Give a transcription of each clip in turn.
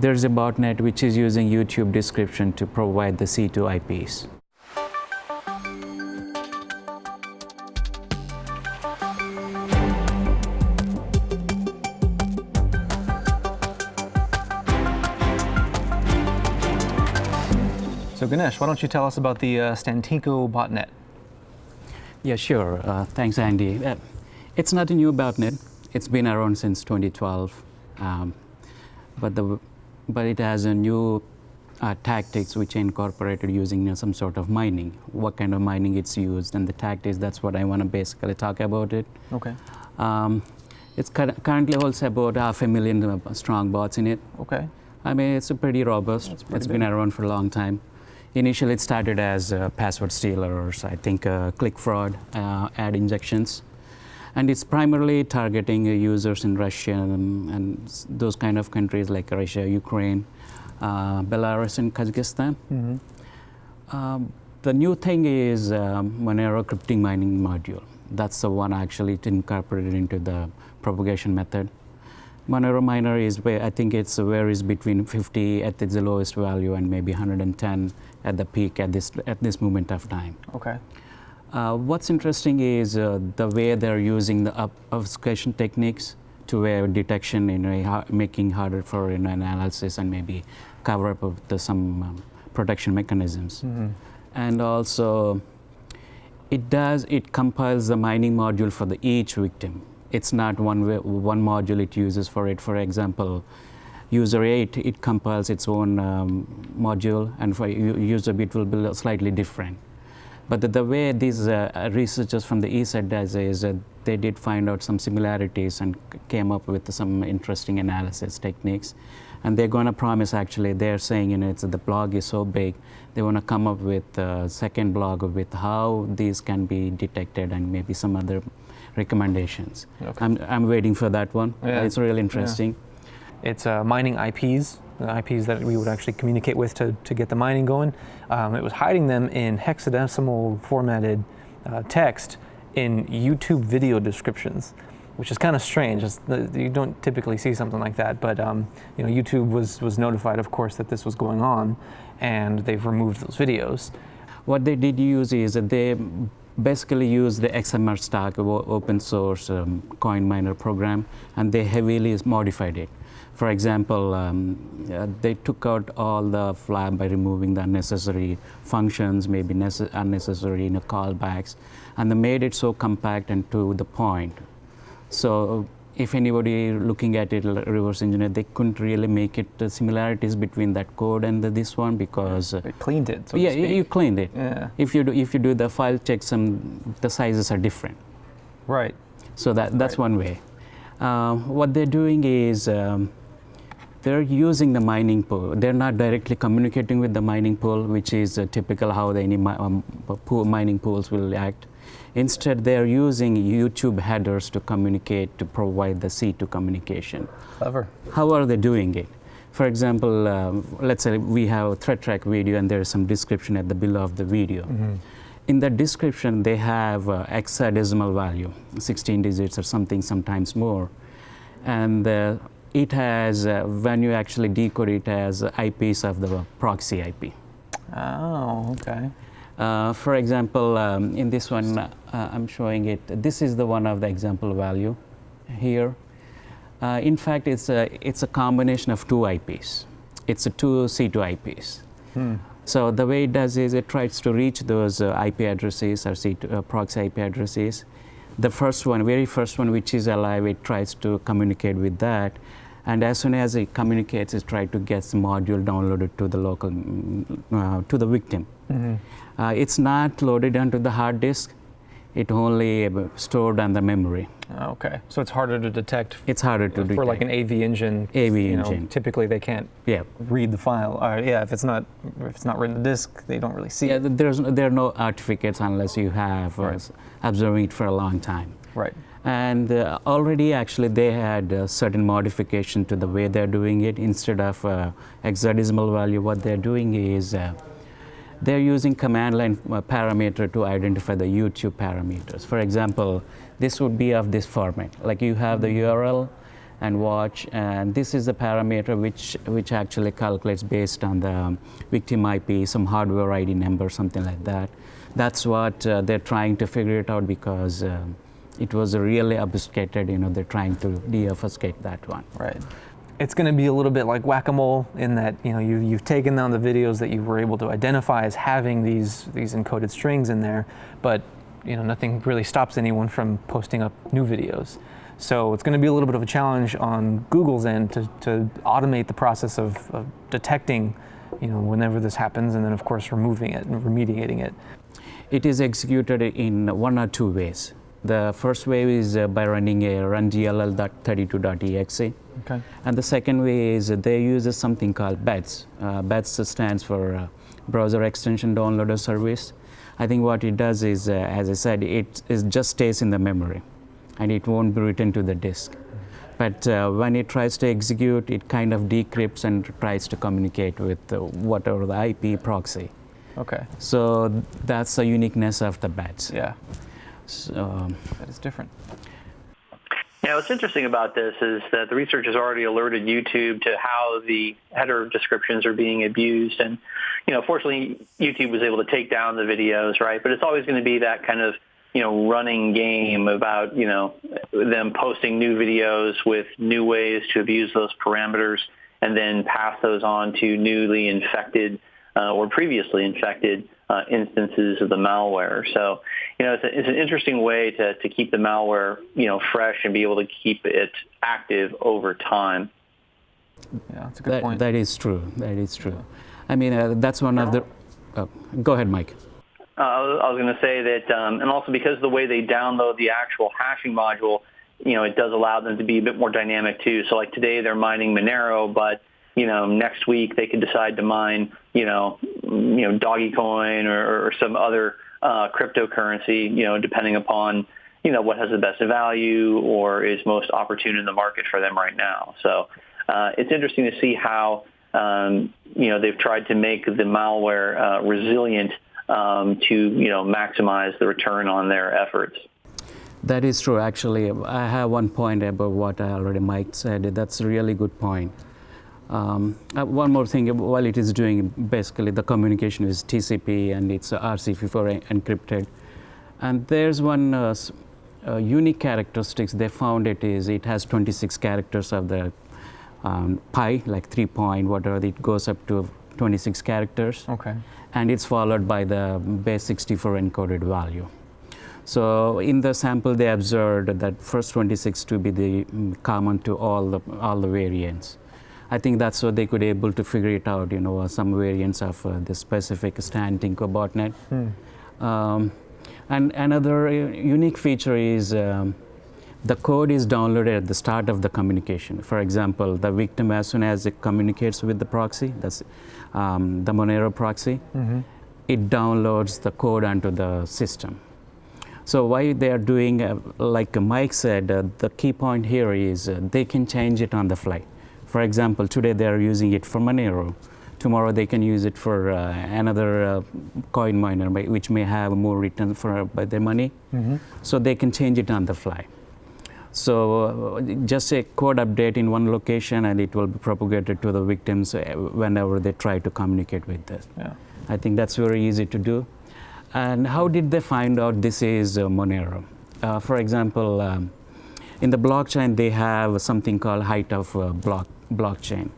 There's a botnet which is using YouTube description to provide the C2 IPs. So Ganesh, why don't you tell us about the Stantinko botnet? Yeah, sure. Thanks, Andy. It's not a new botnet. It's been around since 2012, but it has a new tactics which are incorporated using some sort of mining. What kind of mining it's used and the tactics, that's what I want to basically talk about it. Okay. It's currently holds about 500,000 strong bots in it. Okay. I mean, it's pretty robust. It's been around for a long time. Initially, it started as password stealers, I think click fraud, ad injections. And it's primarily targeting users in Russia and those kind of countries like Russia, Ukraine, Belarus, and Kazakhstan. Mm-hmm. The new thing is Monero cryptomining module. That's the one actually incorporated into the propagation method. Monero miner is where I think it varies between 50 at the lowest value and maybe 110 at the peak at this moment of time. Okay. What's interesting is the way they're using the obfuscation techniques to where detection making harder for analysis and maybe cover up of some protection mechanisms. Mm-hmm. And also it compiles the mining module for each victim. It's not one module it uses for it. For example, user 8, it compiles its own module, and for user B it will be slightly different. But the way these researchers from the ESET does is they did find out some similarities and came up with some interesting analysis techniques. And they're going to promise, actually, they're saying the blog is so big, they want to come up with a second blog with how these can be detected and maybe some other recommendations. Okay. I'm waiting for that one. Yeah. It's really interesting. Yeah. It's mining IPs, the IPs that we would actually communicate with to get the mining going. It was hiding them in hexadecimal formatted text in YouTube video descriptions, which is kind of strange. You don't typically see something like that, but YouTube was notified, of course, that this was going on, and they've removed those videos. What they did use is that they basically use the XMR stack, open source coin miner program, and they heavily modified it. For example, they took out all the flag by removing the unnecessary functions, maybe unnecessary callbacks, and they made it so compact and to the point. So if anybody looking at it, reverse engineer, they couldn't really make it the similarities between that code and this one because they cleaned it. So yeah, you cleaned it. Yeah. If you do the file checks, the sizes are different. Right. So that's one way. What they're doing is they're using the mining pool. They're not directly communicating with the mining pool, which is typical how any mining pools will act. Instead, they're using YouTube headers to communicate, to provide the C2 communication. Clever. How are they doing it? For example, let's say we have a ThreatTraq video and there's some description at the below of the video. Mm-hmm. In the description, they have hexadecimal value, 16 digits or something, sometimes more. And it has, when you actually decode it, has IPs of the proxy IP. Oh, okay. For example, in this one, I'm showing it. This is the one of the example value here. In fact, it's a combination of two IPs. It's two C2 IPs. Hmm. So the way it does is it tries to reach those IP addresses or C2, proxy IP addresses. The first one, very first one, which is alive, it tries to communicate with that. And as soon as it communicates, it tries to get the module downloaded to the local, to the victim. Mm-hmm. It's not loaded onto the hard disk. It only stored on the memory. Okay, so it's harder to detect. It's harder to detect. For like an AV engine. AV engine. Typically, they can't read the file. Yeah, if it's not written to disk, they don't really see it. There are no certificates unless you have observing it for a long time. Right. And already, actually, they had certain modification to the way they're doing it. Instead of hexadecimal value, what they're doing is they're using command line parameter to identify the YouTube parameters. For example, this would be of this format. Like you have the URL, and watch, and this is a parameter which actually calculates based on the victim IP, some hardware ID number, something like that. That's what they're trying to figure it out, because it was really obfuscated. They're trying to deobfuscate that one. Right. It's going to be a little bit like whack-a-mole in that you've taken down the videos that you were able to identify as having these encoded strings in there, but nothing really stops anyone from posting up new videos. So it's going to be a little bit of a challenge on Google's end to automate the process of detecting, whenever this happens, and then of course removing it and remediating it. It is executed in one or two ways. The first way is by running a run.dll.32.exe. Okay. And the second way is they use something called BEDS. BEDS stands for Browser Extension Downloader Service. I think what it does is, as I said, it just stays in the memory, and it won't be written to the disk. But when it tries to execute, it kind of decrypts and tries to communicate with whatever the IP proxy. Okay. So that's the uniqueness of the BEDS. Yeah. So that is different. Yeah, what's interesting about this is that the researchers already alerted YouTube to how the header descriptions are being abused. And, fortunately, YouTube was able to take down the videos, right? But it's always going to be that kind of, running game about, them posting new videos with new ways to abuse those parameters and then pass those on to newly infected or previously infected instances of the malware. So, it's an interesting way to keep the malware, fresh and be able to keep it active over time. Yeah, that's a good point. That is true. That is true. I mean, that's one of the... go ahead, Mike. I was going to say that, and also because of the way they download the actual hashing module, it does allow them to be a bit more dynamic too. So like today they're mining Monero, but next week they could decide to mine, Dogecoin or some other cryptocurrency, depending upon, what has the best value or is most opportune in the market for them right now. So it's interesting to see how, they've tried to make the malware resilient to, maximize the return on their efforts. That is true. Actually, I have one point about what Mike said. That's a really good point. One more thing, while it is doing, basically the communication is TCP and it's RC4 encrypted. And there's one unique characteristics they found. It has 26 characters of the pi, like 3 point, whatever, it goes up to 26 characters. Okay. And it's followed by the base 64 encoded value. So in the sample, they observed that first 26 to be the common to all the variants. I think that's what they could able to figure it out, some variants of the specific Stantinko botnet. And another unique feature is the code is downloaded at the start of the communication. For example, the victim, as soon as it communicates with the proxy, that's the Monero proxy, it downloads the code onto the system. So why they are doing, like Mike said, the key point here is they can change it on the fly. For example, today they are using it for Monero. Tomorrow they can use it for another coin miner, which may have more return by their money. So they can change it on the fly. So just a code update in one location and it will be propagated to the victims whenever they try to communicate with it. Yeah. I think that's very easy to do. And how did they find out this is Monero? For example, in the blockchain, they have something called height of blockchain.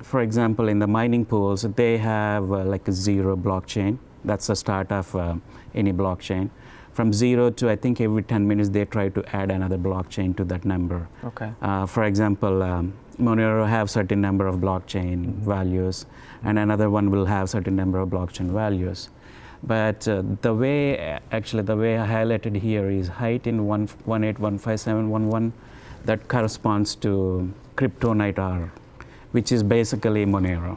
For example, in the mining pools, they have like a 0 blockchain. That's the start of any blockchain. From 0 to, I think, every 10 minutes, they try to add another blockchain to that number. Okay. For example, Monero have certain number of blockchain values, and another one will have certain number of blockchain values. But the way I highlighted here is height in 118.157.11. That corresponds to Cryptomining R, which is basically Monero.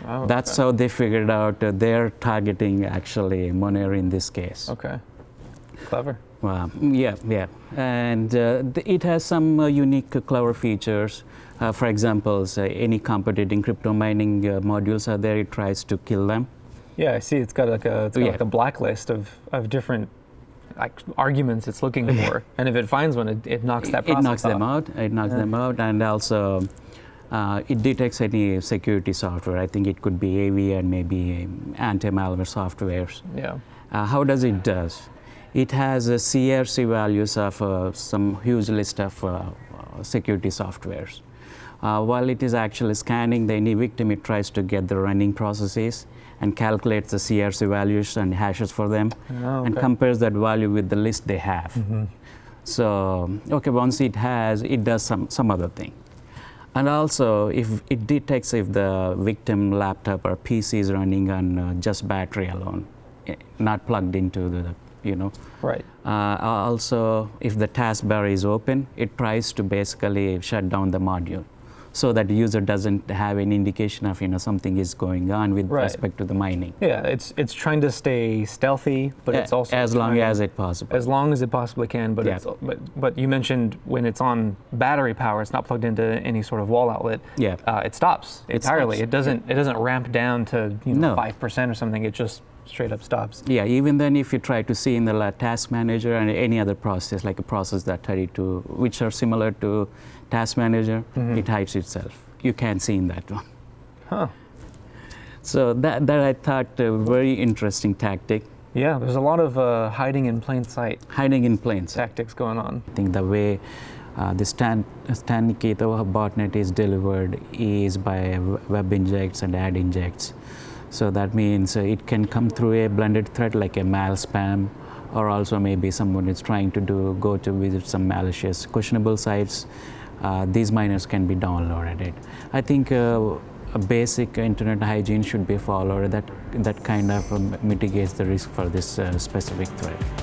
Oh, okay. That's how they figured out they're targeting actually Monero in this case. Okay. Clever. Yeah. And it has some unique, clever features. For example, any competing crypto mining modules are there, it tries to kill them. Yeah, I see. It's got like a blacklist of different like arguments it's looking for, and if it finds one, it knocks that process It knocks them off. out. It knocks them out, and also it detects any security software. I think it could be AV and maybe anti-malware softwares. Yeah. How does it does? It has a CRC values of some huge list of security softwares. While it is actually scanning any victim, it tries to get the running processes and calculates the CRC values and hashes for them, and compares that value with the list they have. So, okay, once it does some other thing. And also, if it detects if the victim laptop or PC is running on just battery alone, not plugged into the, Right. Also, if the taskbar is open, it tries to basically shut down the module, so that the user doesn't have any indication of something is going on with respect to the mining. Yeah, it's trying to stay stealthy, but it's also as long as it possible. As long as it possibly can, but but you mentioned when it's on battery power, it's not plugged into any sort of wall outlet. Yeah, it stops entirely. It doesn't ramp down to 5% or something. It just straight up stops. Yeah, even then, if you try to see in the task manager and any other process, like a process that 32, which are similar to task manager, it hides itself. You can't see in that one. Huh. So that I thought a very interesting tactic. Yeah, there's a lot of hiding in plain sight. Hiding in plain sight. Tactics going on. I think the way the Stantinko botnet is delivered is by web injects and ad injects. So that means it can come through a blended threat like a mal spam, or also maybe someone is trying to go to visit some malicious, questionable sites. These miners can be downloaded. I think a basic internet hygiene should be followed. That kind of mitigates the risk for this specific threat.